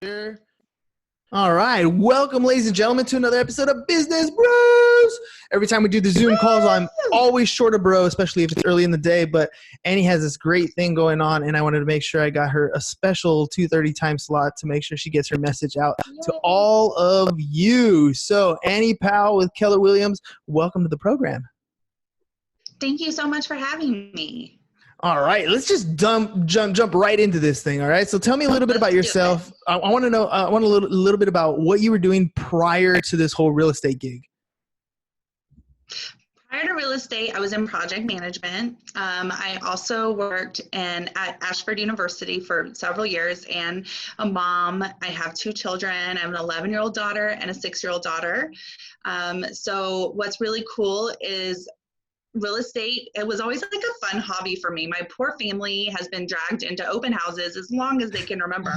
Here. All right. Welcome, ladies and gentlemen, to another episode of Business Bros. Every time we do the Zoom calls, I'm always short of bro, especially if it's early in the day. But Annie has this great thing going on, and I wanted to make sure I got her a special 2:30 time slot to make sure she gets her message out to all of you. So, Annie Powell with Keller Williams, welcome to the program. Thank you so much for having me. All right, let's just jump right into this thing. All right, so tell me a little bit about yourself. I want to know. I want a little bit about what you were doing prior to this whole real estate gig. Prior to real estate, I was in project management. I also worked at Ashford University for several years, and a mom. I have two children. I have an 11-year-old daughter and a 6-year-old daughter. So what's really cool is real estate. It was always like a fun hobby for me. My poor family has been dragged into open houses as long as they can remember.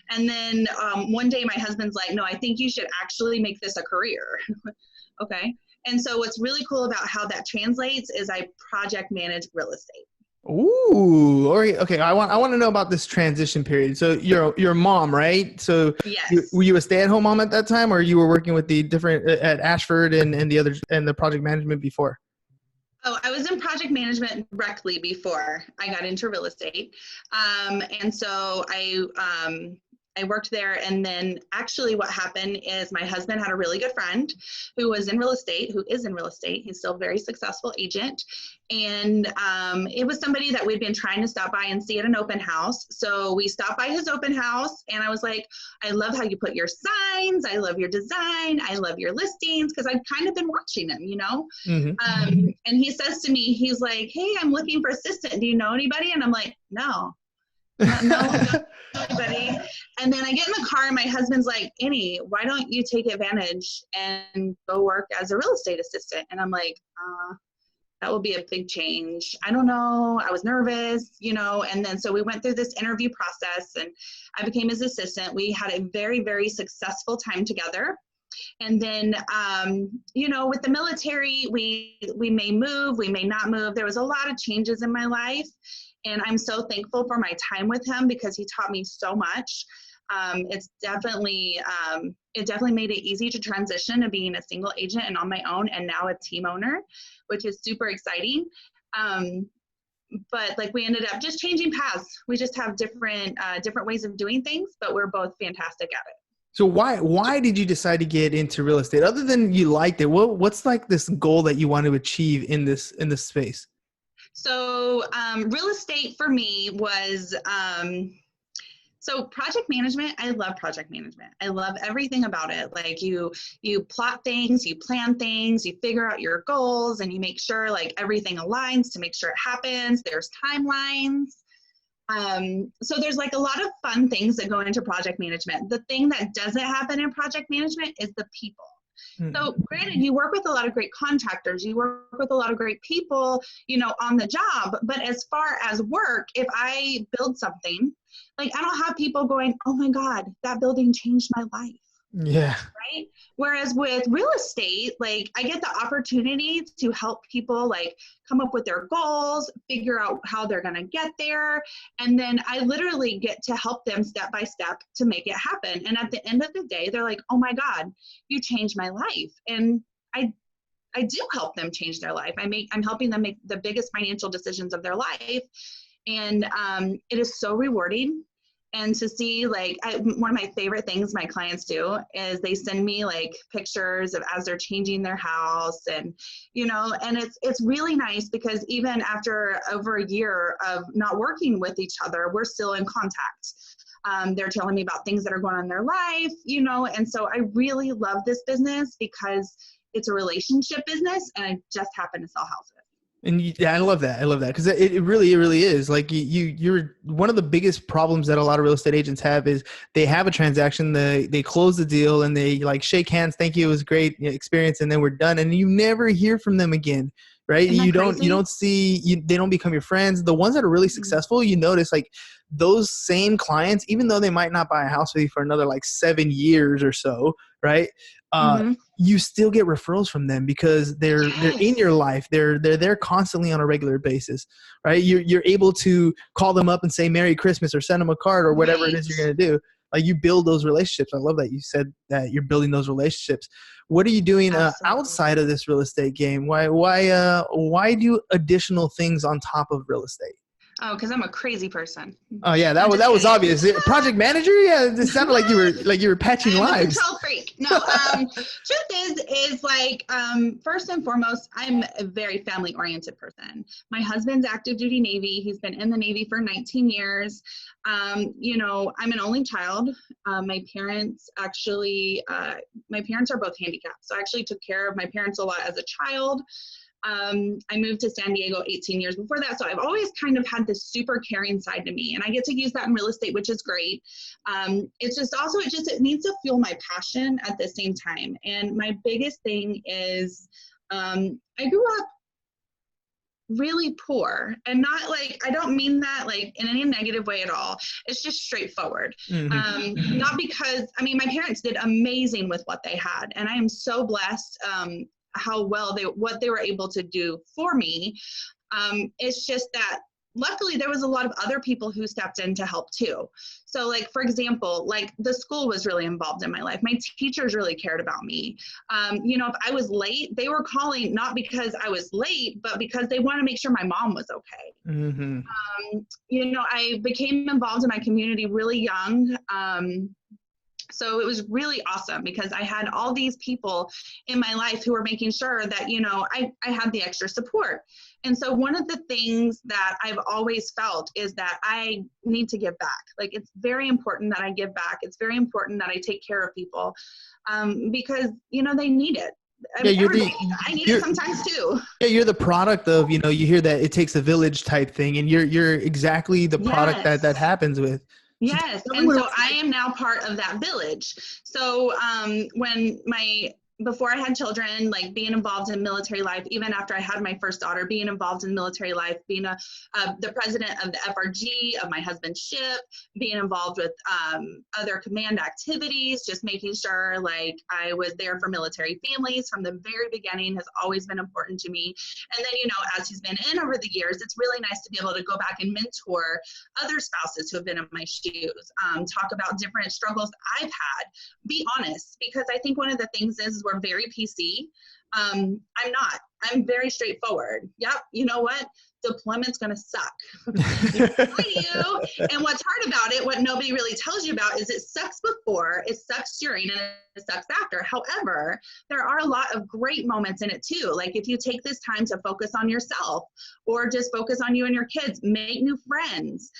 And then one day my husband's like, no, I think you should actually make this a career. Okay. And so what's really cool about how that translates is I project manage real estate. Ooh, okay. I want to know about this transition period. So you're a mom, right? So yes. Were you a stay-at-home mom at that time, or you were working with the different at Ashford and the project management before? Oh, I was in project management directly before I got into real estate. And so I worked there, and then actually what happened is my husband had a really good friend who is in real estate. He's still a very successful agent. And it was somebody that we'd been trying to stop by and see at an open house. So we stopped by his open house, and I was like, I love how you put your signs. I love your design. I love your listings, because I've kind of been watching him, you know? Mm-hmm. And he says to me, he's like, hey, I'm looking for assistant. Do you know anybody? And I'm like, no, nobody. And then I get in the car, and my husband's like, Annie, why don't you take advantage and go work as a real estate assistant? And I'm like, that will be a big change. I don't know. I was nervous, you know, and then so we went through this interview process, and I became his assistant. We had a very, very successful time together. And then, you know, with the military, we may move, we may not move. There was a lot of changes in my life, and I'm so thankful for my time with him because he taught me so much. It definitely made it easy to transition to being a single agent and on my own, and now a team owner, which is super exciting. But like we ended up just changing paths. We just have different ways of doing things, but we're both fantastic at it. So why did you decide to get into real estate? Other than you liked it, what's like this goal that you want to achieve in this space? So real estate for me was so project management. I love project management. I love everything about it. Like you plot things, you plan things, you figure out your goals, and you make sure like everything aligns to make sure it happens. There's timelines. So there's like a lot of fun things that go into project management. The thing that doesn't happen in project management is the people. So granted, you work with a lot of great contractors, you work with a lot of great people, you know, on the job. But as far as work, if I build something, like I don't have people going, oh my God, that building changed my life. Yeah. Right. Whereas with real estate, like I get the opportunity to help people like come up with their goals, figure out how they're going to get there. And then I literally get to help them step by step to make it happen. And at the end of the day, they're like, oh my God, you changed my life. And I do help them change their life. I'm helping them make the biggest financial decisions of their life. And it is so rewarding. And to see like one of my favorite things my clients do is they send me like pictures of as they're changing their house, and you know, and it's really nice because even after over a year of not working with each other, we're still in contact. They're telling me about things that are going on in their life, you know, and so I really love this business because it's a relationship business, and I just happen to sell houses. And I love that. I love that because it really is like you're one of the biggest problems that a lot of real estate agents have is they have a transaction, they close the deal, and they like shake hands, thank you, it was a great experience, and then we're done, and you never hear from them again, right? You don't see, they don't become your friends. The ones that are really successful, you notice like those same clients, even though they might not buy a house with you for another like 7 years or so, right? You still get referrals from them because they're in your life. They're there constantly on a regular basis, right? You're able to call them up and say Merry Christmas or send them a card or whatever it is you're going to do. like you build those relationships. I love that you said that you're building those relationships. What are you doing outside of this real estate game? Why do additional things on top of real estate? Oh, because I'm a crazy person. Oh yeah, that was obvious. Project manager? Yeah, it sounded like you were patching I'm lives. a control freak. No, truth is like first and foremost, I'm a very family oriented person. My husband's active duty Navy. He's been in the Navy for 19 years. You know, I'm an only child. My parents are both handicapped, so I actually took care of my parents a lot as a child. I moved to San Diego 18 years before that. So I've always kind of had this super caring side to me, and I get to use that in real estate, which is great. It's just also, it needs to fuel my passion at the same time. And my biggest thing is, I grew up really poor, and not like, I don't mean that like in any negative way at all. It's just straightforward. Not because, I mean, my parents did amazing with what they had, and I am so blessed, how well what they were able to do for me. It's just that luckily there was a lot of other people who stepped in to help too. So like, for example, like the school was really involved in my life. My teachers really cared about me. You know, if I was late, they were calling not because I was late, but because they want to make sure my mom was okay. You know, I became involved in my community really young. So it was really awesome because I had all these people in my life who were making sure that, you know, I had the extra support. And so one of the things that I've always felt is that I need to give back. Like, it's very important that I give back. It's very important that I take care of people, because, you know, they need it. I need it sometimes too. Yeah, you're the product of, you know, you hear that it takes a village type thing, and you're exactly the product that happens with. Yes. And so I am now part of that village. So before I had children, like being involved in military life, even after I had my first daughter, being involved in military life, being the president of the FRG of my husband's ship, being involved with other command activities, just making sure like I was there for military families from the very beginning has always been important to me. And then, you know, as he's been in over the years, it's really nice to be able to go back and mentor other spouses who have been in my shoes, talk about different struggles I've had, be honest, because I think one of the things is we're very PC. I'm not. I'm very straightforward. Yep. You know what? Deployment's going to suck. And what's hard about it, what nobody really tells you about, is it sucks before, it sucks during, and it sucks after. However, there are a lot of great moments in it too. Like if you take this time to focus on yourself, or just focus on you and your kids, make new friends.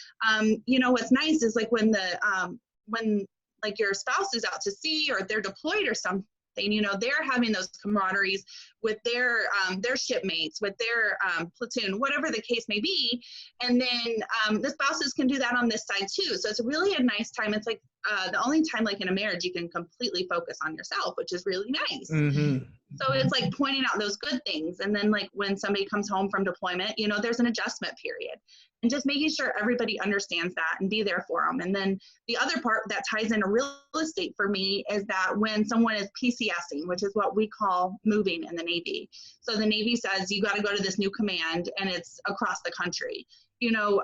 You know, what's nice is like when like your spouse is out to sea or they're deployed or something, you know, they're having those camaraderies with their shipmates, with their platoon, whatever the case may be. And then the spouses can do that on this side too. So it's really a nice time. It's like the only time like in a marriage you can completely focus on yourself, which is really nice. So it's like pointing out those good things. And then like when somebody comes home from deployment, you know, there's an adjustment period. And just making sure everybody understands that and be there for them. And then the other part that ties into real estate for me is that when someone is PCSing, which is what we call moving in the Navy. So the Navy says, you got to go to this new command and it's across the country. You know,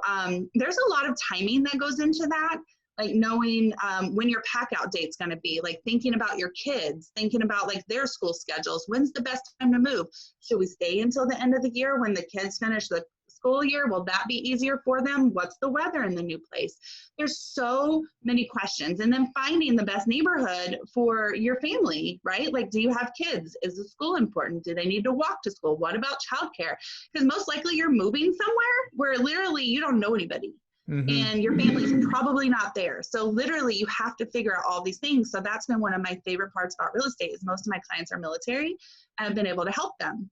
there's a lot of timing that goes into that. Like knowing when your pack out date's going to be, like thinking about your kids, thinking about like their school schedules. When's the best time to move? Should we stay until the end of the year when the kids finish the school year? Will that be easier for them? What's the weather in the new place? There's so many questions. And then finding the best neighborhood for your family, right? Like, do you have kids? Is the school important? Do they need to walk to school? What about childcare? Because most likely you're moving somewhere where literally you don't know anybody. And your family's probably not there. So literally you have to figure out all these things. So that's been one of my favorite parts about real estate is most of my clients are military and I've been able to help them.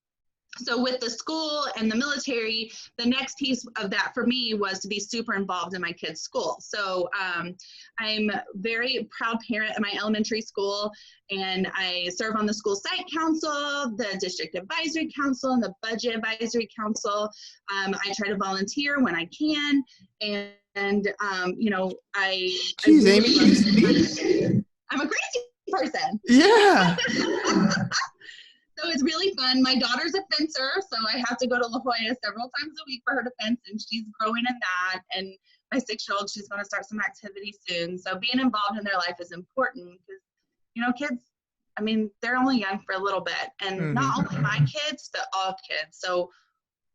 So with the school and the military, the next piece of that for me was to be super involved in my kids' school. So I'm a very proud parent at my elementary school, and I serve on the school site council, the district advisory council, and the budget advisory council. I try to volunteer when I can, and you know, Jeez, Amy, I'm a crazy person. Yeah. So it's really fun. My daughter's a fencer, so I have to go to La Jolla several times a week for her to fence, and she's growing in that. And my 6-year-old, she's going to start some activity soon. So being involved in their life is important because, you know, kids, I mean, they're only young for a little bit, and not only my kids, but all kids. So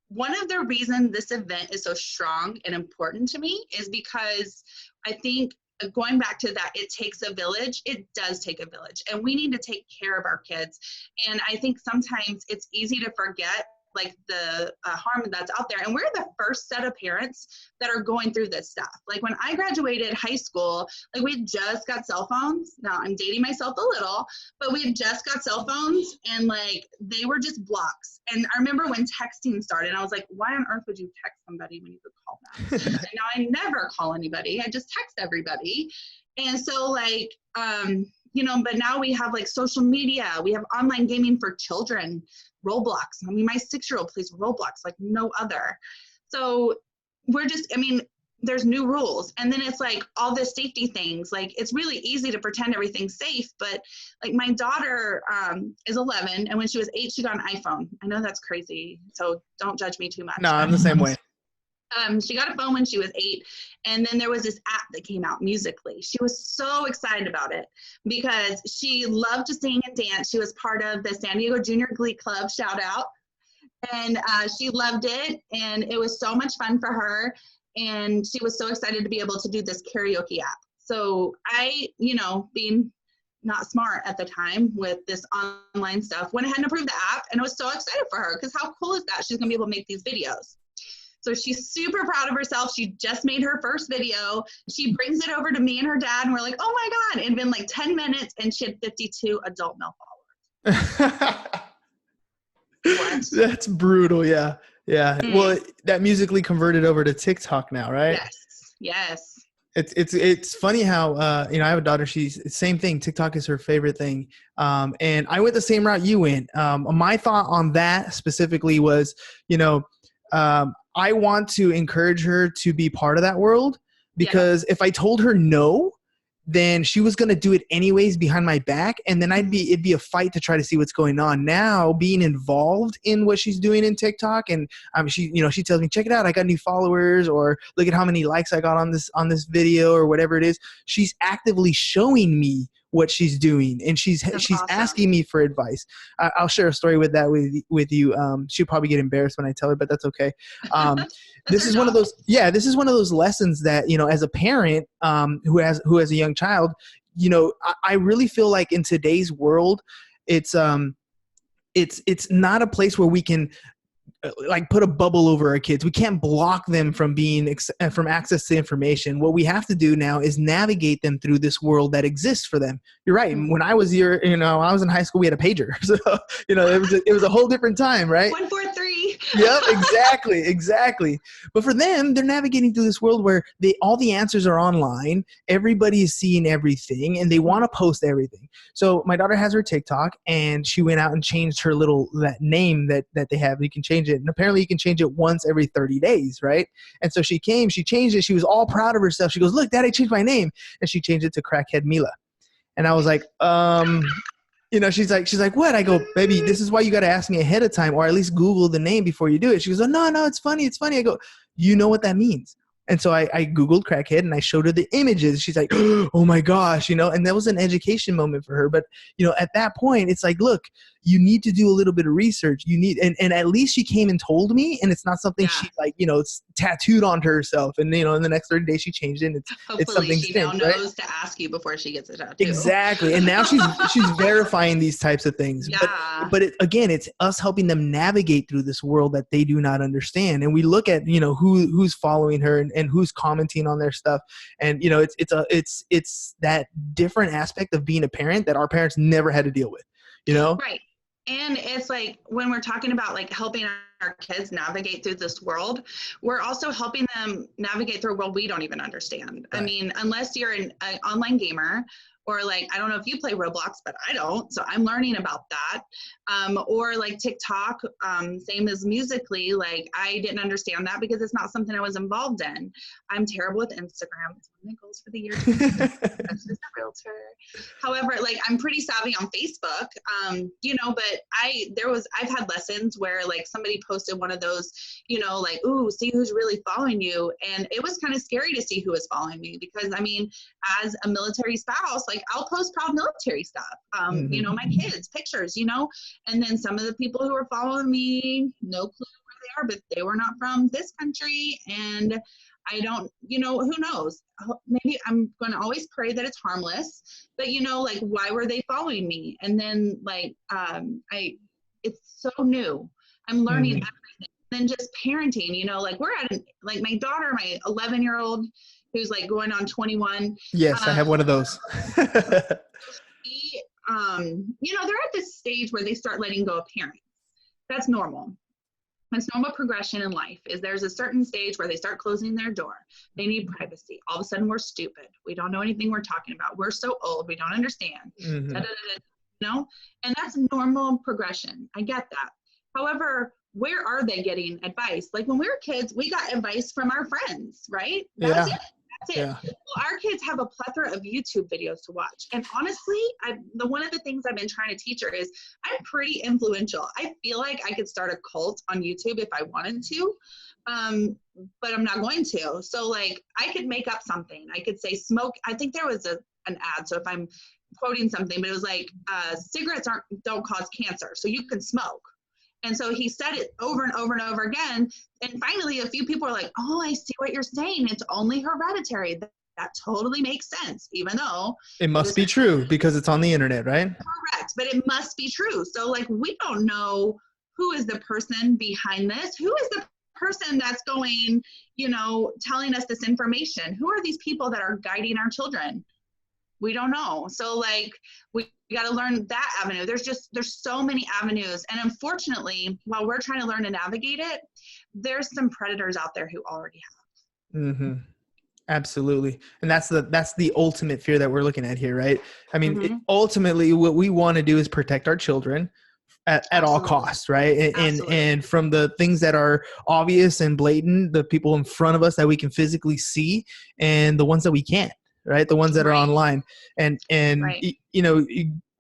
one of the reasons this event is so strong and important to me is because I think, going back to that, it takes a village. It does take a village, and we need to take care of our kids. And I think sometimes it's easy to forget like the harm that's out there. And we're the first set of parents that are going through this stuff. Like when I graduated high school, like we just got cell phones. Now I'm dating myself a little, but we had just got cell phones, and like they were just blocks. And I remember when texting started, I was like, why on earth would you text somebody when you could call them? And now I never call anybody. I just text everybody. And so like, you know, but now we have like social media, we have online gaming for children, Roblox. I mean, my 6-year-old plays Roblox like no other. So we're just, I mean, there's new rules. And then it's like all the safety things, like it's really easy to pretend everything's safe. But like my daughter is 11, and when she was 8, she got an iPhone. I know that's crazy, so don't judge me too much. No, I'm the same way. She got a phone when she was 8, and then there was this app that came out, Musically. She was so excited about it because she loved to sing and dance. She was part of the San Diego Junior Glee Club, shout out, and she loved it, and it was so much fun for her, and she was so excited to be able to do this karaoke app. So I, you know, being not smart at the time with this online stuff, went ahead and approved the app, and I was so excited for her because how cool is that? She's gonna be able to make these videos. So she's super proud of herself. She just made her first video. She brings it over to me and her dad, and we're like, oh my God. It had been like 10 minutes, and she had 52 adult male followers. What? That's brutal. Yeah. Yeah. Well, that Musically converted over to TikTok now, right? Yes. Yes. It's funny how, you know, I have a daughter. She's same thing. TikTok is her favorite thing. And I went the same route you went. My thought on that specifically was, you know, I want to encourage her to be part of that world, because if I told her no, then she was going to do it anyways behind my back. And then it'd be a fight to try to see what's going on. Now being involved in what she's doing in TikTok, and she, you know, she tells me, check it out, I got new followers, or look at how many likes I got on this video, or whatever it is. She's actively showing me what she's doing, and she's awesome. Asking me for advice. I'll share a story with you. She'll probably get embarrassed when I tell her, but that's okay. This is one of those lessons that, you know, as a parent who has a young child, you know, I really feel like in today's world, it's not a place where we can like put a bubble over our kids. We can't block them from from access to information. What we have to do now is navigate them through this world that exists for them. You're right. When I was when I was in high school, we had a pager. So, you know, it was a whole different time, right? 143. Yep, exactly. But for them, they're navigating through this world where all the answers are online. Everybody is seeing everything, and they want to post everything. So my daughter has her TikTok, and she went out and changed her that name that they have. You can change it, and apparently you can change it once every 30 days, right? And so she changed it. She was all proud of herself. She goes, look, Dad, I changed my name. And she changed it to Crackhead Mila. And I was like, you know, she's like, what? I go, baby, this is why you got to ask me ahead of time, or at least Google the name before you do it. She goes, oh, no, it's funny. I go, you know what that means? And so I Googled Crackhead, and I showed her the images. She's like, oh my gosh, you know, and that was an education moment for her. But, you know, at that point, it's like, look, you need to do a little bit of research. You need, and at least she came and told me, and it's not something she like, you know, it's tattooed onto herself. And, you know, in the next 30 days she changed it. And it's something she now knows to ask you before she gets a tattoo. Exactly. And now she's verifying these types of things. Yeah. But again, it's us helping them navigate through this world that they do not understand. And we look at, you know, who's following her and who's commenting on their stuff. And, you know, it's that different aspect of being a parent that our parents never had to deal with, you know? Right. And it's like when we're talking about like helping our kids navigate through this world, we're also helping them navigate through a world we don't even understand. Right. I mean, unless you're an online gamer, or like, I don't know if you play Roblox, but I don't. So I'm learning about that. Or like TikTok, same as Musically. Like I didn't understand that because it's not something I was involved in. I'm terrible with Instagram. It's one of my goals for the year. As a realtor. However, like I'm pretty savvy on Facebook, but I've had lessons where like somebody posted one of those, like, ooh, see who's really following you. And it was kind of scary to see who was following me because I mean, as a military spouse, like I'll post proud military stuff, my kids, pictures, and then some of the people who were following me, no clue where they are, but they were not from this country. And I don't, who knows? Maybe I'm going to always pray that it's harmless, but like, why were they following me? And then like, it's so new. I'm learning everything. Then just parenting, like we're at, like my daughter, my 11-year-old, who's like going on 21. Yes, I have one of those. They're at this stage where they start letting go of parents. That's normal. It's normal progression in life is there's a certain stage where they start closing their door. They need privacy. All of a sudden we're stupid. We don't know anything we're talking about. We're so old. We don't understand. And that's normal progression. I get that. However, where are they getting advice? Like when we were kids, we got advice from our friends, right? That's it. Yeah. Well, our kids have a plethora of YouTube videos to watch. And honestly, one of the things I've been trying to teach her is I'm pretty influential. I feel like I could start a cult on YouTube if I wanted to, but I'm not going to. So like I could make up something. I could say smoke. I think there was an ad. So if I'm quoting something, but it was like cigarettes don't cause cancer. So you can smoke. And so he said it over and over and over again. And finally, a few people are like, oh, I see what you're saying. It's only hereditary. That totally makes sense, even though it must be true because it's on the internet, right? Correct. But it must be true. So like, we don't know who is the person behind this. Who is the person that's going, telling us this information? Who are these people that are guiding our children? We don't know. So like, we got to learn that avenue. There's so many avenues. And unfortunately, while we're trying to learn to navigate it, there's some predators out there who already have. Absolutely. And that's the ultimate fear that we're looking at here, right? I mean, ultimately what we want to do is protect our children at all costs, right? And from the things that are obvious and blatant, the people in front of us that we can physically see, and the ones that we can't. Right. The ones that are online and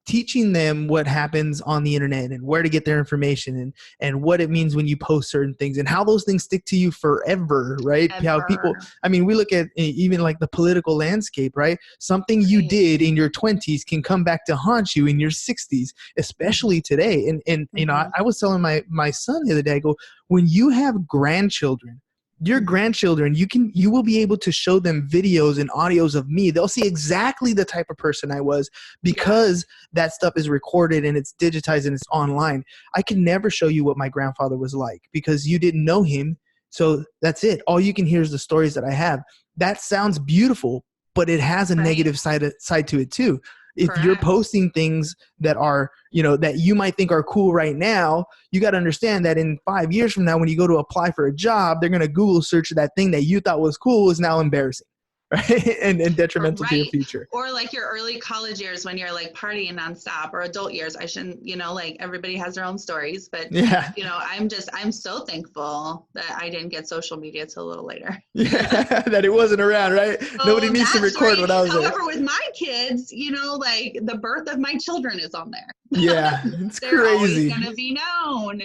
teaching them what happens on the internet and where to get their information and what it means when you post certain things and how those things stick to you forever. Right. How people, we look at even like the political landscape, right? Something you did in your 20s can come back to haunt you in your 60s, especially today. And I was telling my son the other day, I go, when you have grandchildren, your grandchildren, you will be able to show them videos and audios of me. They'll see exactly the type of person I was because that stuff is recorded and it's digitized and it's online. I can never show you what my grandfather was like because you didn't know him. So that's it. All you can hear is the stories that I have. That sounds beautiful, but it has a negative side to it too. If you're posting things that are, that you might think are cool right now, you got to understand that in 5 years from now, when you go to apply for a job, they're going to Google search that thing that you thought was cool is now embarrassing. Right. and detrimental to your future. Or like your early college years when you're like partying nonstop, or adult years. I shouldn't, like everybody has their own stories, but I'm so thankful that I didn't get social media till a little later. That it wasn't around, right? Nobody needs to record what I was However, with my kids, like the birth of my children is on there. Yeah. It's They're crazy. always going to be known.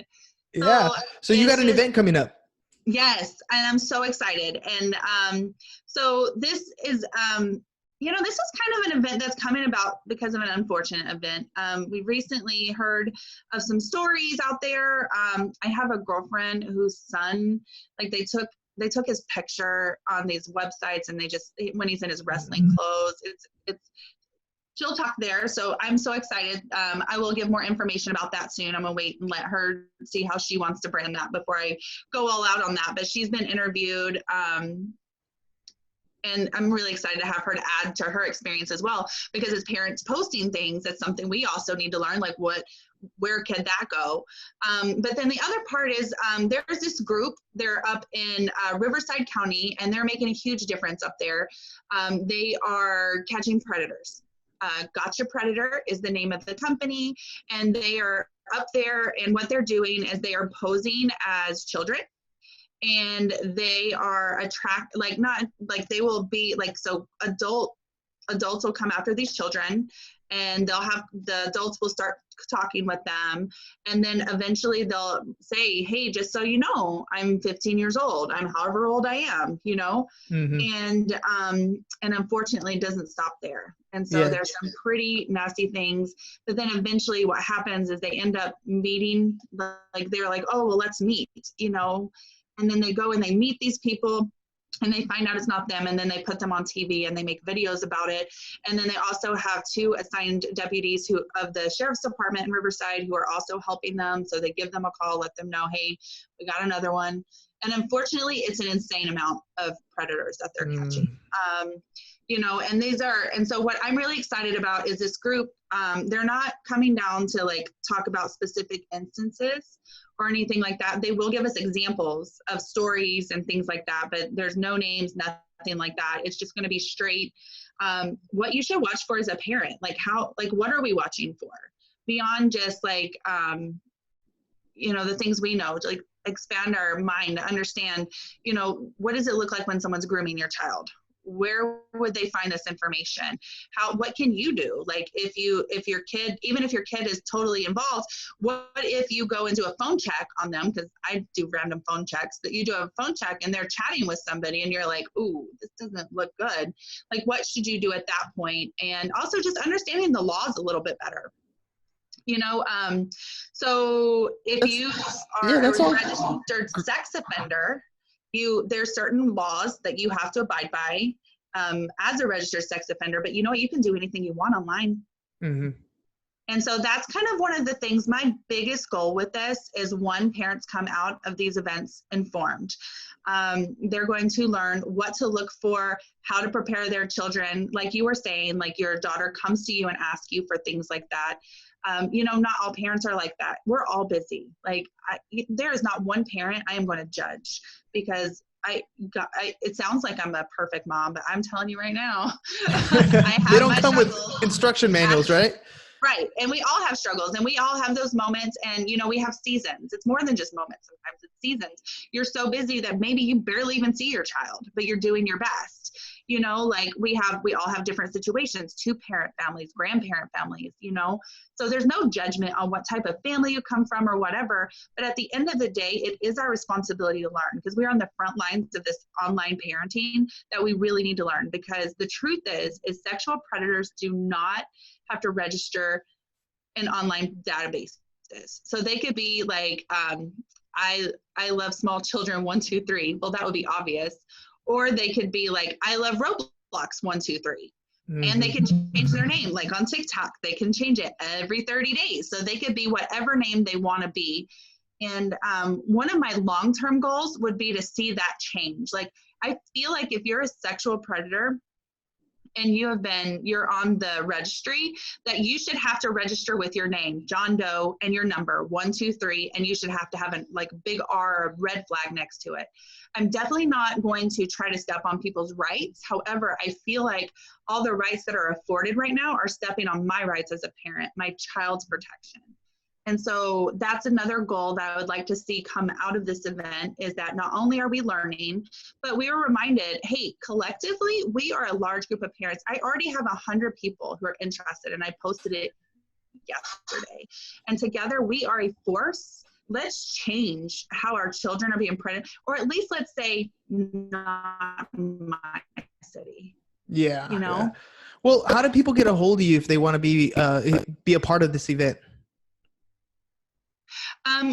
Yeah. So you got an event coming up. Yes, and I'm so excited. And so this is, this is kind of an event that's coming about because of an unfortunate event. We recently heard of some stories out there. I have a girlfriend whose son, like they took his picture on these websites, and when he's in his wrestling clothes, she'll talk there. So I'm so excited. I will give more information about that soon. I'm gonna wait and let her see how she wants to brand that before I go all out on that. But she's been interviewed, and I'm really excited to have her to add to her experience as well, because as parents posting things, that's something we also need to learn, like where can that go? But then the other part is there's this group, they're up in Riverside County, and they're making a huge difference up there. They are catching predators. Gotcha Predator is the name of the company, and they are up there, and what they're doing is they are posing as children, and they are not like they will be like, so adults will come after these children, and the adults will start talking with them, and then eventually they'll say, hey, just so you know, I'm 15 years old, I'm however old I am, and unfortunately it doesn't stop there. And so there's some pretty nasty things, but then eventually what happens is they end up meeting, like they're like, oh, well, let's meet, and then they go and they meet these people, and they find out it's not them, and then they put them on TV and they make videos about it. And then they also have 2 assigned deputies of the sheriff's department in Riverside who are also helping them. So they give them a call, let them know, hey, we got another one. And unfortunately, it's an insane amount of predators that they're catching. And so what I'm really excited about is this group, they're not coming down to like talk about specific instances or anything like that. They will give us examples of stories and things like that, but there's no names, nothing like that. It's just going to be straight. What you should watch for as a parent, what are we watching for beyond just the things we know, like expand our mind to understand, what does it look like when someone's grooming your child? Where would they find this information? What can you do? Like if your kid, even if your kid is totally involved, what if you go and do a phone check on them? Because I do random phone checks, that you do a phone check and they're chatting with somebody and you're like, ooh, this doesn't look good. Like, what should you do at that point? And also just understanding the laws a little bit better. So if you are a registered sex offender, there's certain laws that you have to abide by as a registered sex offender, but you can do anything you want online. Mm-hmm. And so that's kind of one of the things. My biggest goal with this is, parents come out of these events informed. They're going to learn what to look for, how to prepare their children. Like you were saying, like your daughter comes to you and asks you for things like that. Not all parents are like that. We're all busy. Like there is not one parent I am going to judge, because it sounds like I'm a perfect mom, but I'm telling you right now, they don't come with instruction manuals, right? Right. And we all have struggles, and we all have those moments, and we have seasons. It's more than just moments. Sometimes it's seasons. You're so busy that maybe you barely even see your child, but you're doing your best. We all have different situations, 2-parent families, grandparent families, so there's no judgment on what type of family you come from or whatever. But at the end of the day, it is our responsibility to learn, because we're on the front lines of this online parenting that we really need to learn. Because the truth is sexual predators do not have to register in online databases. So they could be like, I love small children 1, 2, 3. Well, that would be obvious. Or they could be like, I love Roblox 1, 2, 3. Mm-hmm. And they can change their name. Like on TikTok, they can change it every 30 days. So they could be whatever name they want to be. And one of my long-term goals would be to see that change. Like, I feel like if you're a sexual predator and you're on the registry, that you should have to register with your name, John Doe, and your number 1, 2, 3, and you should have to have a big R or red flag next to it. I'm definitely not going to try to step on people's rights. However, I feel like all the rights that are afforded right now are stepping on my rights as a parent, my child's protection. And so that's another goal that I would like to see come out of this event, is that not only are we learning, but we are reminded, hey, collectively, we are a large group of parents. I already have 100 people who are interested, and I posted it yesterday. And together we are a force. Let's change how our children are being predated, or at least let's say not in my city. Yeah. Yeah. Well, how do people get a hold of you if they want to be a part of this event?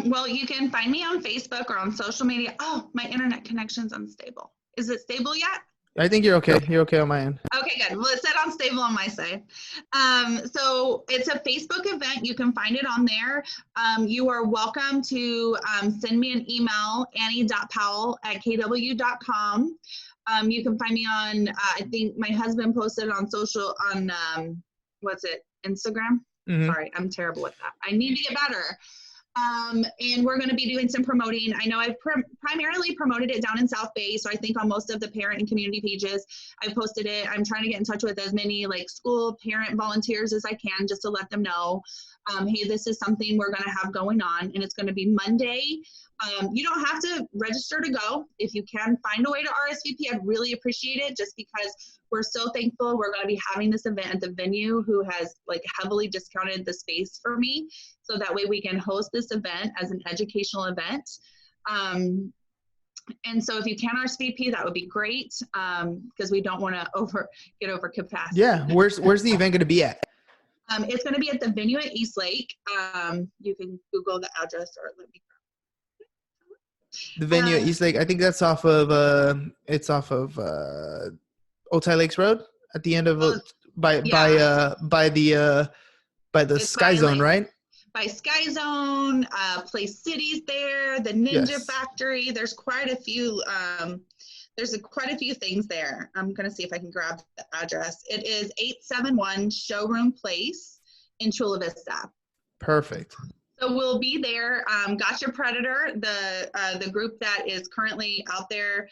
Well, you can find me on Facebook or on social media. Oh, my internet connection's unstable. Is it stable yet? I think you're okay. You're okay on my end. Okay, good. Well, it said unstable on my side. So it's a Facebook event. You can find it on there. You are welcome to send me an email, annie.powell@kw.com. You can find me on, I think my husband posted on Instagram? Mm-hmm. Sorry, I'm terrible with that. I need to get better. And we're going to be doing some promoting. I know I've primarily promoted it down in South Bay, so I think on most of the parent and community pages, I've posted it. I'm trying to get in touch with as many school parent volunteers as I can, just to let them know, hey, this is something we're going to have going on, and it's going to be Monday, You don't have to register to go. If you can find a way to RSVP, I'd really appreciate it, just because we're so thankful we're going to be having this event at the venue who has like heavily discounted the space for me. So that way we can host this event as an educational event. And so if you can RSVP, that would be great, because we don't want to get over capacity. Yeah. Where's the event going to be at? It's going to be at the venue at Eastlake. You can Google the address or let me. The venue at Eastlake. I think that's off of Otay Lakes Road at the end of by the Sky Zone, right? By Sky Zone, Place Cities there, the Ninja Factory. There's quite a few. There's quite a few things there. I'm gonna see if I can grab the address. It is 871 Showroom Place in Chula Vista. Perfect. So we'll be there. Gotcha Predator, the group that is currently out there,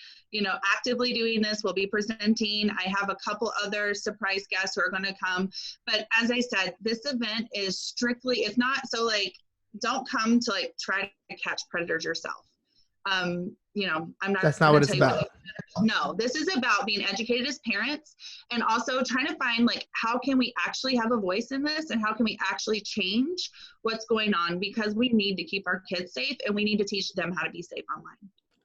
actively doing this, will be presenting. I have a couple other surprise guests who are going to come. But as I said, this event is strictly, it's not so like, don't come to like try to catch predators yourself. I'm not. That's not what it's about. No, this is about being educated as parents, and also trying to find like, how can we actually have a voice in this, and how can we actually change what's going on, because we need to keep our kids safe, and we need to teach them how to be safe online.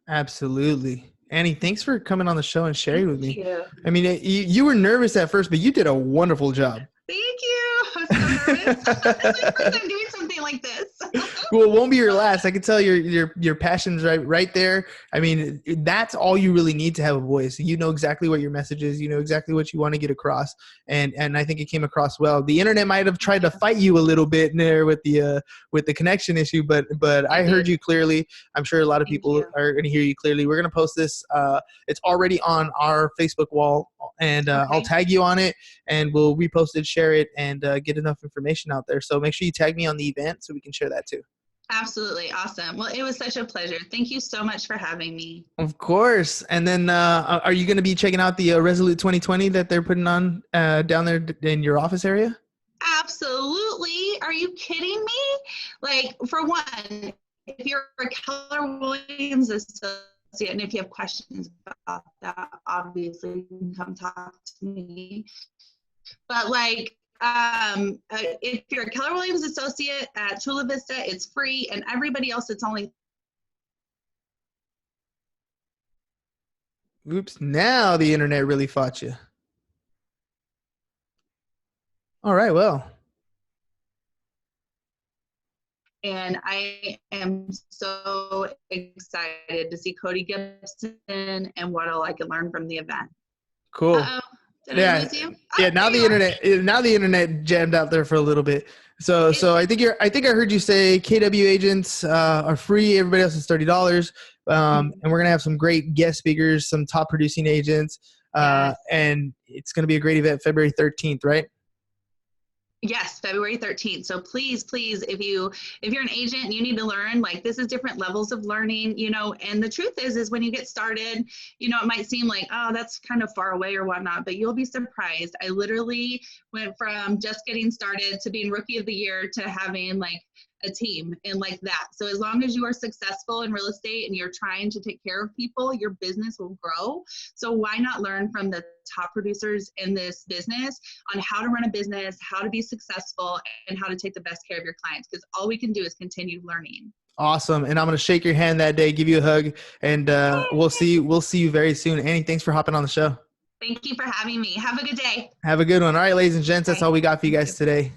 Absolutely. Annie, thanks for coming on the show and sharing with me. Thank you. I mean, you were nervous at first, but you did a wonderful job. Thank you. I'm so nervous. It's my first time doing something like this. Well, it won't be your last. I can tell your passion's right there. I mean, that's all you really need to have a voice. You know exactly what your message is. You know exactly what you want to get across, and I think it came across well. The internet might have tried to fight you a little bit there with the connection issue, but I heard you clearly. I'm sure a lot of people are going to hear you clearly. We're going to post this. It's already on our Facebook wall, and I'll tag you on it, and we'll repost it, share it, and get enough information out there. So make sure you tag me on the event so we can share that too. Absolutely. Awesome. Well, it was such a pleasure. Thank you so much for having me. Of course. And then are you going to be checking out the Resolute 2020 that they're putting on down there in your office area? Absolutely. Are you kidding me? Like, for one, if you're a Keller Williams associate, and if you have questions about that, obviously you can come talk to me. But like, if you're a Keller Williams associate at Chula Vista, it's free, and everybody else, it's only. Oops, now the internet really fought you. All right, well. And I am so excited to see Cody Gibson and what all I can learn from the event. Cool. Uh-oh. Did I lose you? Yeah, now the internet jammed out there for a little bit. So I think I heard you say KW agents are free. Everybody else is $30. And we're gonna have some great guest speakers, some top producing agents, and it's gonna be a great event, February 13th, right? Yes, February 13th. So please, if you're an agent and you need to learn, like, this is different levels of learning, and the truth is when you get started, it might seem like, oh, that's kind of far away or whatnot, but you'll be surprised. I literally went from just getting started to being rookie of the year to having like a team and like that. So as long as you are successful in real estate and you're trying to take care of people, your business will grow. So why not learn from the top producers in this business on how to run a business, how to be successful, and how to take the best care of your clients? Because all we can do is continue learning. Awesome. And I'm going to shake your hand that day, give you a hug, and we'll see you very soon. Annie, thanks for hopping on the show. Thank you for having me. Have a good day. Have a good one. All right, ladies and gents, that's all we got for you guys today.